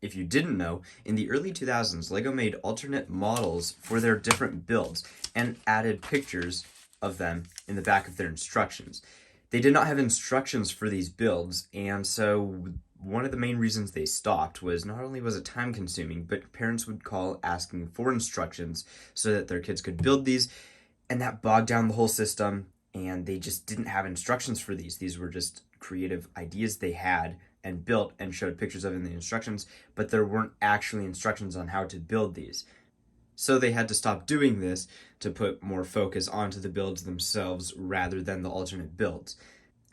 If you didn't know, in the early 2000s, LEGO made alternate models for their different builds and added pictures of them in the back of their instructions. They did not have instructions for these builds, and so one of the main reasons they stopped was not only was it time consuming, but parents would call asking for instructions so that their kids could build these, and that bogged down the whole system, and they just didn't have instructions for these. These were just creative ideas they had and built and showed pictures of in the instructions, but there weren't actually instructions on how to build these. So they had to stop doing this to put more focus onto the builds themselves rather than the alternate builds.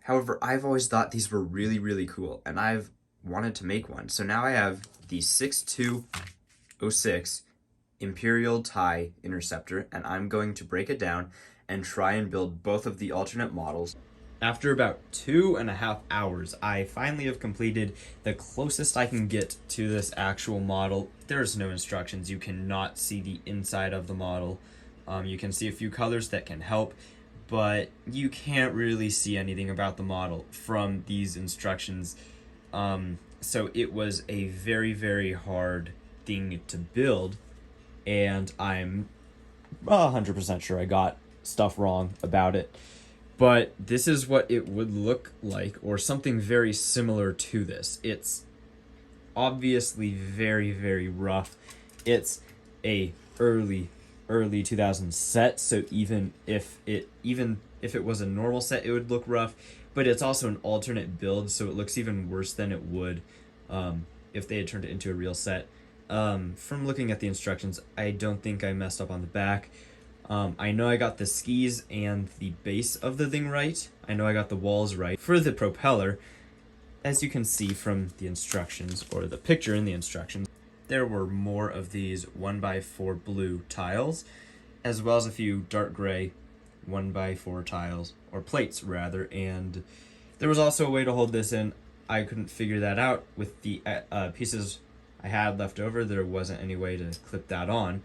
However, I've always thought these were really, really cool, and I've wanted to make one. So now I have the 6206 Imperial TIE Interceptor, and I'm going to break it down and try and build both of the alternate models. After about 2.5 hours, I finally have completed the closest I can get to this actual model. There's no instructions. You cannot see the inside of the model. You can see a few colors that can help, but you can't really see anything about the model from these instructions. So it was a very, very hard thing to build, and I'm 100% sure I got stuff wrong about it. But this is what it would look like, or something very similar to this. It's obviously very, very rough. It's a early 2000s set, so even if it was a normal set, it would look rough. But it's also an alternate build, so it looks even worse than it would if they had turned it into a real set. From looking at the instructions, I don't think I messed up on the back. I know I got the skis and the base of the thing right. I know I got the walls right. For the propeller, as you can see from the instructions, or the picture in the instructions, there were more of these 1x4 blue tiles, as well as a few dark gray 1x4 tiles, or plates rather, and there was also a way to hold this in. I couldn't figure that out with the pieces I had left over. There wasn't any way to clip that on.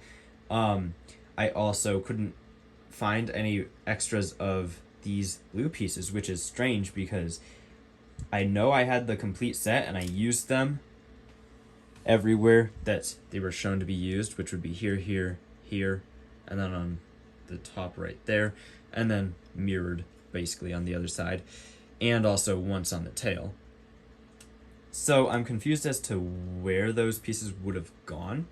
I also couldn't find any extras of these blue pieces, which is strange because I know I had the complete set and I used them everywhere that they were shown to be used, which would be here, here, here, and then on the top right there, and then mirrored basically on the other side, and also once on the tail. So I'm confused as to where those pieces would have gone.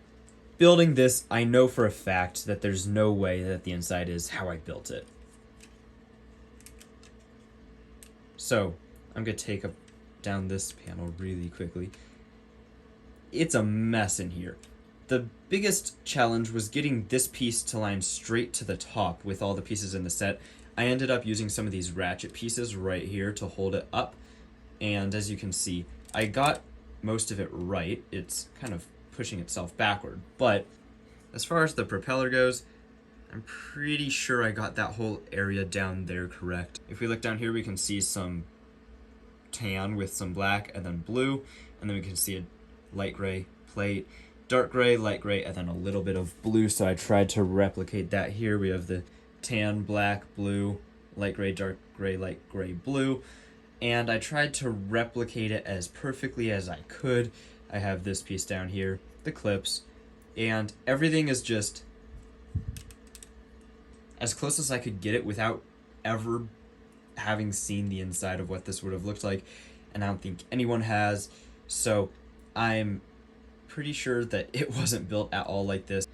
Building this, I know for a fact that there's no way that the inside is how I built it. So, I'm going to take down this panel really quickly. It's a mess in here. The biggest challenge was getting this piece to line straight to the top with all the pieces in the set. I ended up using some of these ratchet pieces right here to hold it up. And as you can see, I got most of it right. It's kind of pushing itself backward, but as far as the propeller goes, I'm pretty sure I got that whole area down there correct. If we look down here, we can see some tan with some black and then blue, and then we can see a light gray plate, dark gray, light gray, and then a little bit of blue. So I tried to replicate that here. We have the tan, black, blue, light gray, dark gray, light gray, blue, and I tried to replicate it as perfectly as I could. I have this piece down here, the clips, and everything is just as close as I could get it without ever having seen the inside of what this would have looked like, and I don't think anyone has, so I'm pretty sure that it wasn't built at all like this.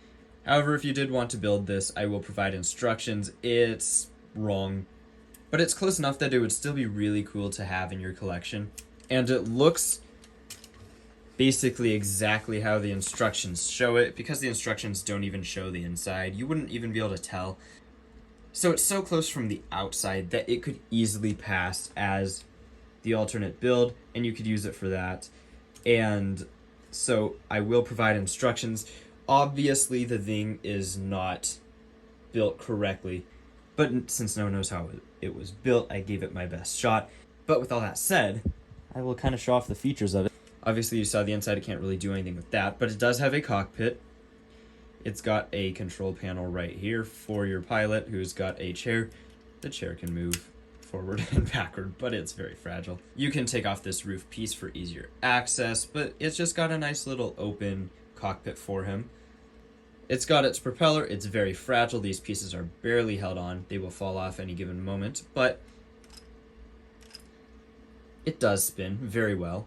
However, if you did want to build this, I will provide instructions. It's wrong, but it's close enough that it would still be really cool to have in your collection, and it looks basically exactly how the instructions show it. Because the instructions don't even show the inside, you wouldn't even be able to tell. So it's so close from the outside that it could easily pass as the alternate build, and you could use it for that. And so I will provide instructions. Obviously the thing is not built correctly, but since no one knows how it was built, I gave it my best shot. But with all that said, I will kind of show off the features of it. Obviously, you saw the inside. I can't really do anything with that, but it does have a cockpit. It's got a control panel right here for your pilot, who's got a chair. The chair can move forward and backward, but it's very fragile. You can take off this roof piece for easier access, but it's just got a nice little open cockpit for him. It's got its propeller. It's very fragile. These pieces are barely held on. They will fall off any given moment, but it does spin very well.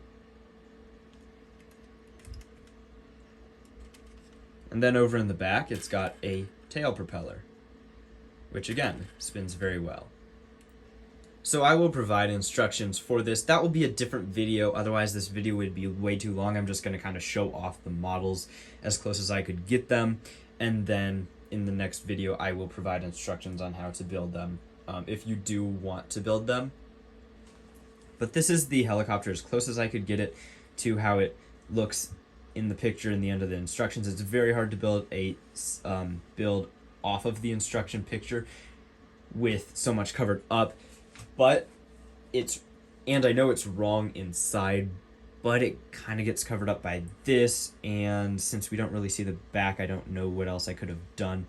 And then over in the back, it's got a tail propeller, which again, spins very well. So I will provide instructions for this. That will be a different video, otherwise this video would be way too long. I'm just going to kind of show off the models as close as I could get them, and then in the next video I will provide instructions on how to build them, if you do want to build them. But this is the helicopter as close as I could get it to how it looks in the picture in the end of the instructions. It's very hard to build a build off of the instruction picture with so much covered up, but and I know it's wrong inside, but it kind of gets covered up by this, and since we don't really see the back, I don't know what else I could have done.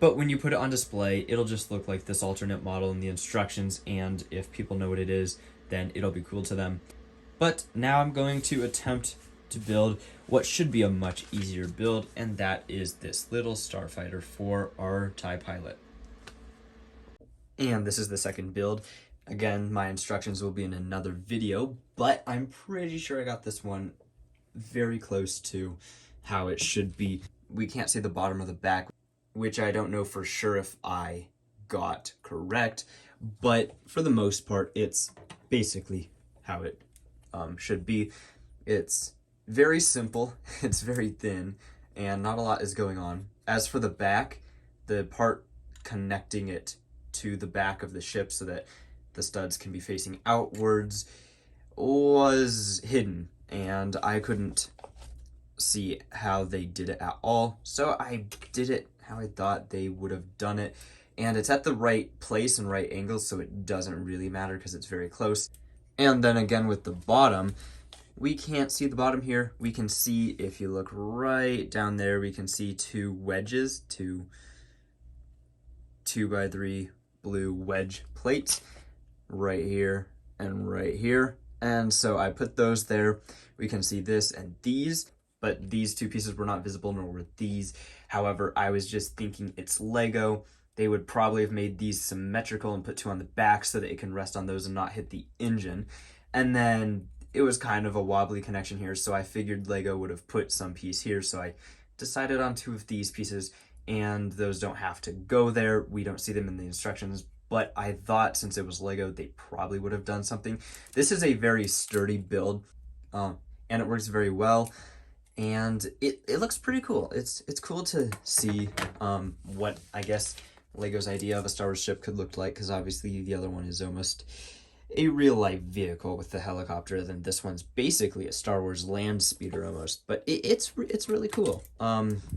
But when you put it on display, it'll just look like this alternate model in the instructions, and if people know what it is, then it'll be cool to them. But now I'm going to attempt to build what should be a much easier build, and that is this little starfighter for our TIE pilot. And this is the second build. Again, my instructions will be in another video, but I'm pretty sure I got this one very close to how it should be. We can't see the bottom or the back, which I don't know for sure if I got correct, but for the most part, it's basically how it should be. It's very simple, it's very thin, and not a lot is going on. As for the back, the part connecting it to the back of the ship so that the studs can be facing outwards was hidden, and I couldn't see how they did it at all, so I did it how I thought they would have done it, and it's at the right place and right angle, so it doesn't really matter because it's very close. And then again with the bottom, we can't see the bottom here. We can see, if you look right down there, we can see two wedges, two 2x3 blue wedge plates right here and right here. And so I put those there. We can see this and these, but these two pieces were not visible, nor were these. However, I was just thinking it's Lego. They would probably have made these symmetrical and put two on the back so that it can rest on those and not hit the engine. And then it was kind of a wobbly connection here, so I figured Lego would have put some piece here, so I decided on two of these pieces, and those don't have to go there. We don't see them in the instructions, but I thought since it was Lego, they probably would have done something. This is a very sturdy build, and it works very well, and it looks pretty cool. It's cool to see what I guess Lego's idea of a Star Wars ship could look like, because obviously the other one is almost a real-life vehicle with the helicopter, then this one's basically a Star Wars land speeder almost, but it's really cool.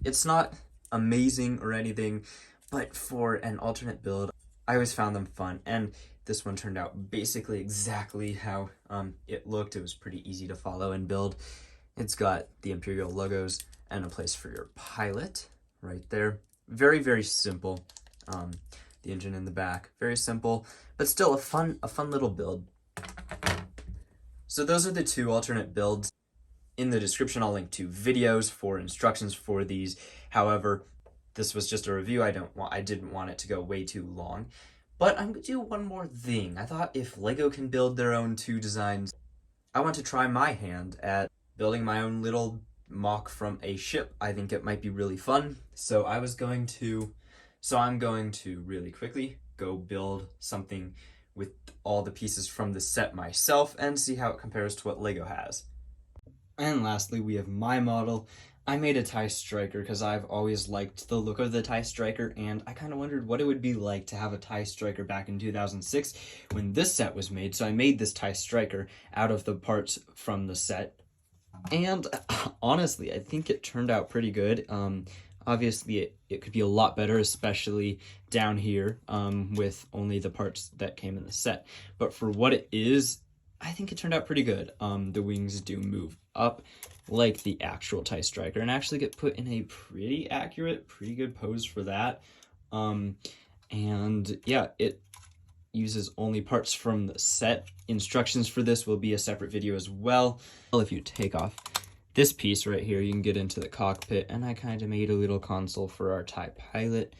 It's not amazing or anything, but for an alternate build, I always found them fun, and this one turned out basically exactly how it looked. It was pretty easy to follow and build. It's got the Imperial logos and a place for your pilot right there. Very, very simple. The engine in the back, very simple, but still a fun little build. So those are the two alternate builds. In the description, I'll link to videos for instructions for these. However, this was just a review. I didn't want it to go way too long, but I'm gonna do one more thing. I thought if Lego can build their own two designs, I want to try my hand at building my own little mock from a ship. I think it might be really fun. So I'm going to really quickly go build something with all the pieces from the set myself and see how it compares to what Lego has. And lastly, we have my model. I made a TIE Striker because I've always liked the look of the TIE Striker, and I kind of wondered what it would be like to have a TIE Striker back in 2006 when this set was made. So I made this TIE Striker out of the parts from the set. And honestly, I think it turned out pretty good. Obviously, it could be a lot better, especially down here with only the parts that came in the set. But for what it is, I think it turned out pretty good. The wings do move up like the actual TIE Striker and actually get put in a pretty accurate, pretty good pose for that. And yeah, uses only parts from the set. Instructions for this will be a separate video as well. If you take off this piece right here, you can get into the cockpit, and I kind of made a little console for our TIE pilot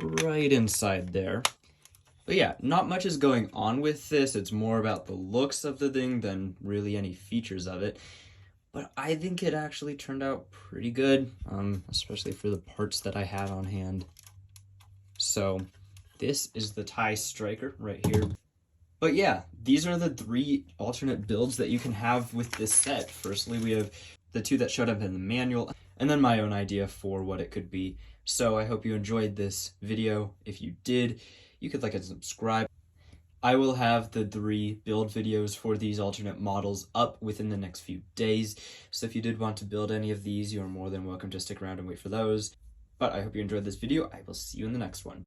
right inside there. But yeah, not much is going on with this. It's more about the looks of the thing than really any features of it. But I think it actually turned out pretty good, especially for the parts that I had on hand. So this is the TIE Striker right here. But yeah, these are the 3 alternate builds that you can have with this set. Firstly, we have the 2 that showed up in the manual, and then my own idea for what it could be. So I hope you enjoyed this video. If you did, you could like and subscribe. I will have the 3 build videos for these alternate models up within the next few days. So if you did want to build any of these, you are more than welcome to stick around and wait for those. But I hope you enjoyed this video. I will see you in the next one.